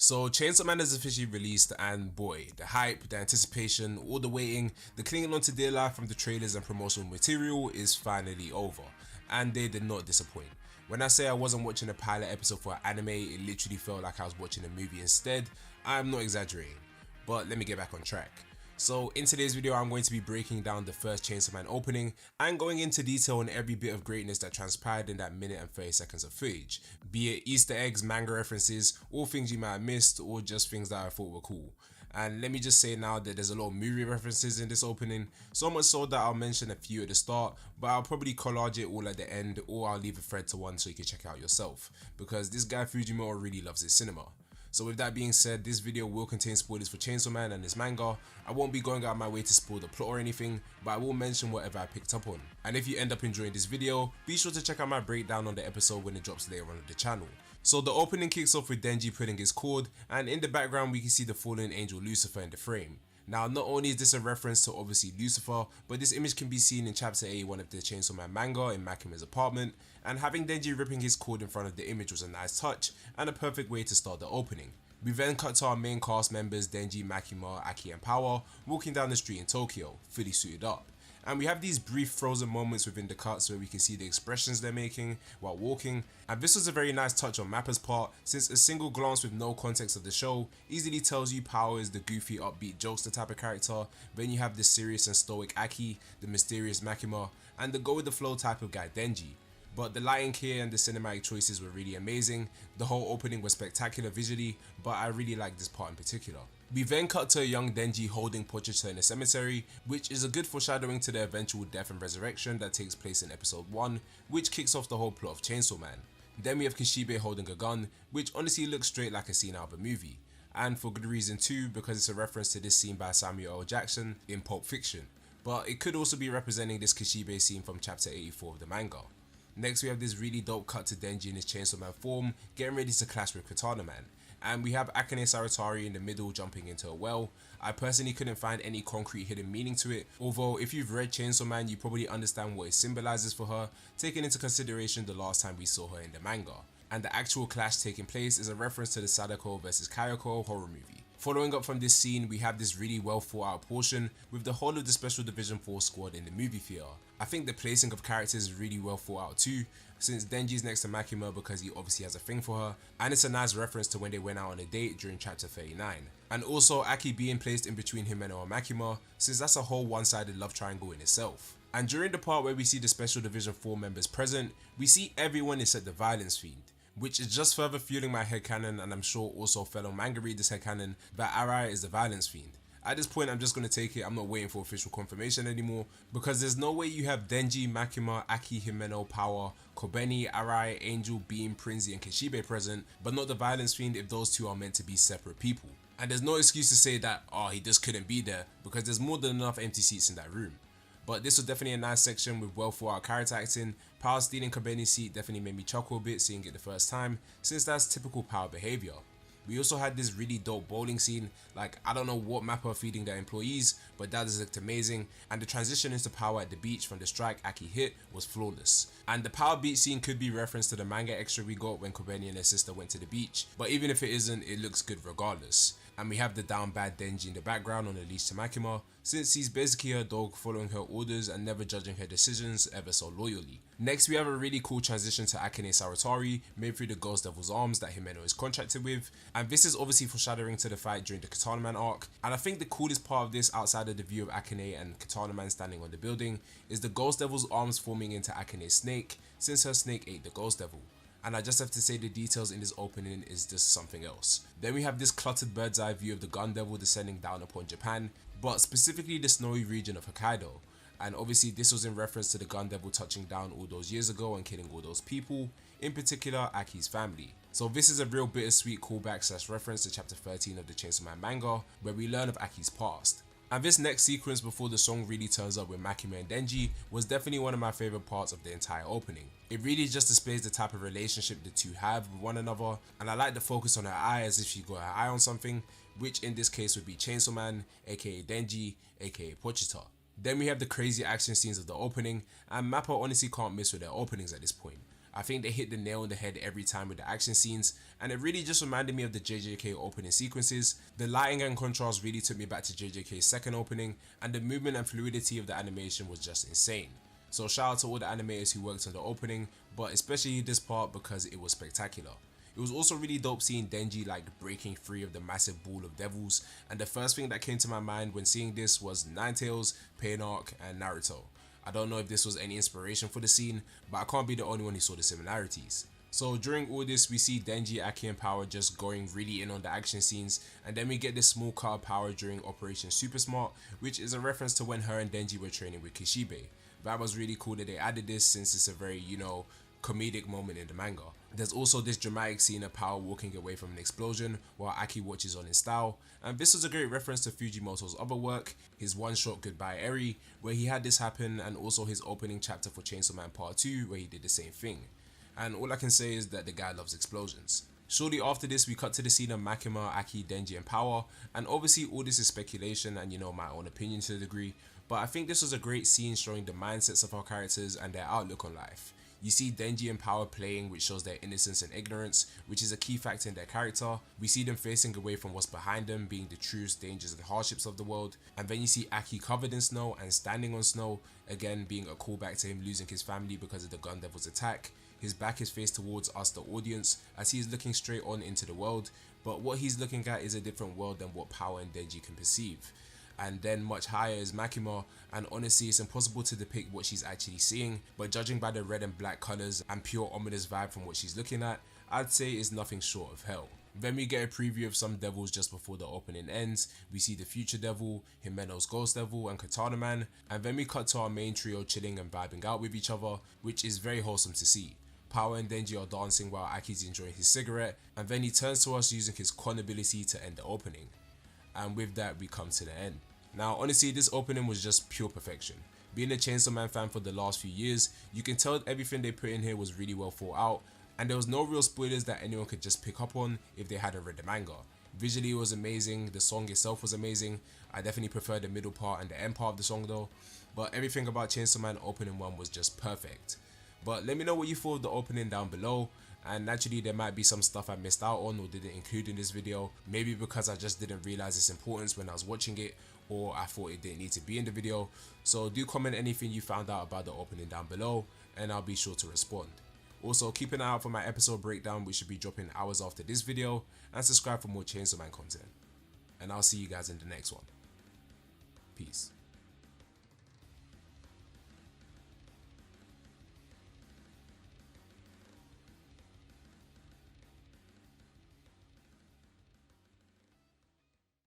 So Chainsaw Man is officially released, and boy, the hype, the anticipation, all the waiting, the clinging on to dear life from the trailers and promotional material is finally over, and they did not disappoint. When I say I wasn't watching a pilot episode for an anime, it literally felt like I was watching a movie instead. I'm not exaggerating, but let me get back on track. So in today's video, I'm going to be breaking down the first Chainsaw Man opening and going into detail on every bit of greatness that transpired in that minute and 30 seconds of footage, be it Easter eggs, manga references, all things you might have missed, or just things that I thought were cool. And let me just say now that there's a lot of movie references in this opening, so much so that I'll mention a few at the start, but I'll probably collage it all at the end, or I'll leave a thread to one so you can check it out yourself, because this guy Fujimoto really loves his cinema. So with that being said, this video will contain spoilers for Chainsaw Man and his manga. I won't be going out of my way to spoil the plot or anything, but I will mention whatever I picked up on. And if you end up enjoying this video, be sure to check out my breakdown on the episode when it drops later on the channel. So the opening kicks off with Denji pulling his cord, and in the background we can see the fallen angel Lucifer in the frame. Now, not only is this a reference to obviously Lucifer, but this image can be seen in chapter 81 of the Chainsaw Man manga in Makima's apartment, and having Denji ripping his cord in front of the image was a nice touch and a perfect way to start the opening. We then cut to our main cast members Denji, Makima, Aki and Power walking down the street in Tokyo, fully suited up. And we have these brief frozen moments within the cuts where we can see the expressions they're making while walking, and this was a very nice touch on Mappa's part, since a single glance with no context of the show easily tells you Power is the goofy upbeat jokester type of character, then you have the serious and stoic Aki, the mysterious Makima, and the go with the flow type of guy Denji. But the lighting here and the cinematic choices were really amazing. The whole opening was spectacular visually, but I really like this part in particular. We then cut to a young Denji holding Pochita in a cemetery, which is a good foreshadowing to the eventual death and resurrection that takes place in episode 1, which kicks off the whole plot of Chainsaw Man. Then we have Kishibe holding a gun, which honestly looks straight like a scene out of a movie. And for good reason too, because it's a reference to this scene by Samuel L. Jackson in Pulp Fiction. But it could also be representing this Kishibe scene from chapter 84 of the manga. Next we have this really dope cut to Denji in his Chainsaw Man form, getting ready to clash with Katana Man. And we have Akane Saratari in the middle jumping into a well. I personally couldn't find any concrete hidden meaning to it, although if you've read Chainsaw Man you probably understand what it symbolizes for her, taking into consideration the last time we saw her in the manga. And the actual clash taking place is a reference to the Sadako vs Kayako horror movie. Following up from this scene, we have this really well thought out portion with the whole of the Special Division 4 squad in the movie theatre. I think the placing of characters is really well thought out too, since Denji's next to Makima because he obviously has a thing for her, and it's a nice reference to when they went out on a date during chapter 39. And also Aki being placed in between Himeno and Makima, since that's a whole one-sided love triangle in itself. And during the part where we see the Special Division 4 members present, we see everyone except the violence fiend, which is just further fueling my headcanon, and I'm sure also fellow manga readers' headcanon, that Arai is the violence fiend. At this point I'm just going to take it, I'm not waiting for official confirmation anymore, because there's no way you have Denji, Makima, Aki, Himeno, Power, Kobeni, Arai, Angel, Beam, Prinzi and Kishibe present, but not the violence fiend if those two are meant to be separate people. And there's no excuse to say that, oh, he just couldn't be there, because there's more than enough empty seats in that room. But this was definitely a nice section with well thought out character acting. Power stealing Kobeni's seat definitely made me chuckle a bit seeing it the first time, since that's typical Power behaviour. We also had this really dope bowling scene, like I don't know what Mappa are feeding their employees, but that just looked amazing, and the transition into Power at the beach from the strike Aki hit was flawless. And the Power beach scene could be reference to the manga extra we got when Kobeni and her sister went to the beach, but even if it isn't, it looks good regardless. And we have the down bad Denji in the background on a leash to Makima, since he's basically her dog following her orders and never judging her decisions ever so loyally. Next we have a really cool transition to Akane Saratari made through the Ghost Devil's arms that Himeno is contracted with, and this is obviously foreshadowing to the fight during the Katana Man arc. And I think the coolest part of this, outside of the view of Akane and Katana Man standing on the building, is the Ghost Devil's arms forming into Akane's snake, since her snake ate the Ghost Devil. And I just have to say the details in this opening is just something else. Then we have this cluttered bird's eye view of the Gun Devil descending down upon Japan, but specifically the snowy region of Hokkaido. And obviously this was in reference to the Gun Devil touching down all those years ago and killing all those people, in particular Aki's family. So this is a real bittersweet callback / reference to chapter 13 of the Chainsaw Man manga, where we learn of Aki's past. And this next sequence before the song really turns up with Makima and Denji was definitely one of my favourite parts of the entire opening. It really just displays the type of relationship the two have with one another, and I like the focus on her eye as if she got her eye on something, which in this case would be Chainsaw Man, aka Denji, aka Pochita. Then we have the crazy action scenes of the opening, and Mappa honestly can't miss with their openings at this point. I think they hit the nail on the head every time with the action scenes, and it really just reminded me of the JJK opening sequences. The lighting and contrast really took me back to JJK's second opening, and the movement and fluidity of the animation was just insane. So shout out to all the animators who worked on the opening, but especially this part because it was spectacular. It was also really dope seeing Denji like breaking free of the massive ball of devils, and the first thing that came to my mind when seeing this was Ninetales, Pain Arc, and Naruto. I don't know if this was any inspiration for the scene, but I can't be the only one who saw the similarities. So during all this, we see Denji, Aki, and Power just going really in on the action scenes, and then we get this small cut of Power during Operation Super Smart, which is a reference to when her and Denji were training with Kishibe. That was really cool that they added this since it's a very, comedic moment in the manga. There's also this dramatic scene of Power walking away from an explosion while Aki watches on in style, and this was a great reference to Fujimoto's other work, his one-shot Goodbye Eri, where he had this happen, and also his opening chapter for Chainsaw Man Part 2 where he did the same thing. And all I can say is that the guy loves explosions. Shortly after this, we cut to the scene of Makima, Aki, Denji, and Power, and obviously all this is speculation and my own opinion to a degree, but I think this was a great scene showing the mindsets of our characters and their outlook on life. You see Denji and Power playing, which shows their innocence and ignorance, which is a key factor in their character. We see them facing away from what's behind them, being the truths, dangers, and hardships of the world. And then you see Aki covered in snow and standing on snow, again being a callback to him losing his family because of the Gun Devil's attack. His back is faced towards us, the audience, as he is looking straight on into the world, but what he's looking at is a different world than what Power and Denji can perceive. And then much higher is Makima, and honestly it's impossible to depict what she's actually seeing, but judging by the red and black colours and pure ominous vibe from what she's looking at, I'd say it's nothing short of hell. Then we get a preview of some devils just before the opening ends. We see the Future Devil, Himeno's Ghost Devil, and Katana Man, and then we cut to our main trio chilling and vibing out with each other, which is very wholesome to see. Power and Denji are dancing while Aki's enjoying his cigarette, and then he turns to us using his con ability to end the opening. And with that we come to the end. Now honestly this opening was just pure perfection. Being a Chainsaw Man fan for the last few years, you can tell everything they put in here was really well thought out, and there was no real spoilers that anyone could just pick up on if they hadn't read the manga. Visually it was amazing, the song itself was amazing. I definitely prefer the middle part and the end part of the song though, but everything about Chainsaw Man opening 1 was just perfect. But let me know what you thought of the opening down below, and naturally there might be some stuff I missed out on or didn't include in this video, maybe because I just didn't realize its importance when I was watching it, or I thought it didn't need to be in the video. So do comment anything you found out about the opening down below, and I'll be sure to respond. Also keep an eye out for my episode breakdown, which should be dropping hours after this video, and subscribe for more Chainsaw Man content. And I'll see you guys in the next one. Peace.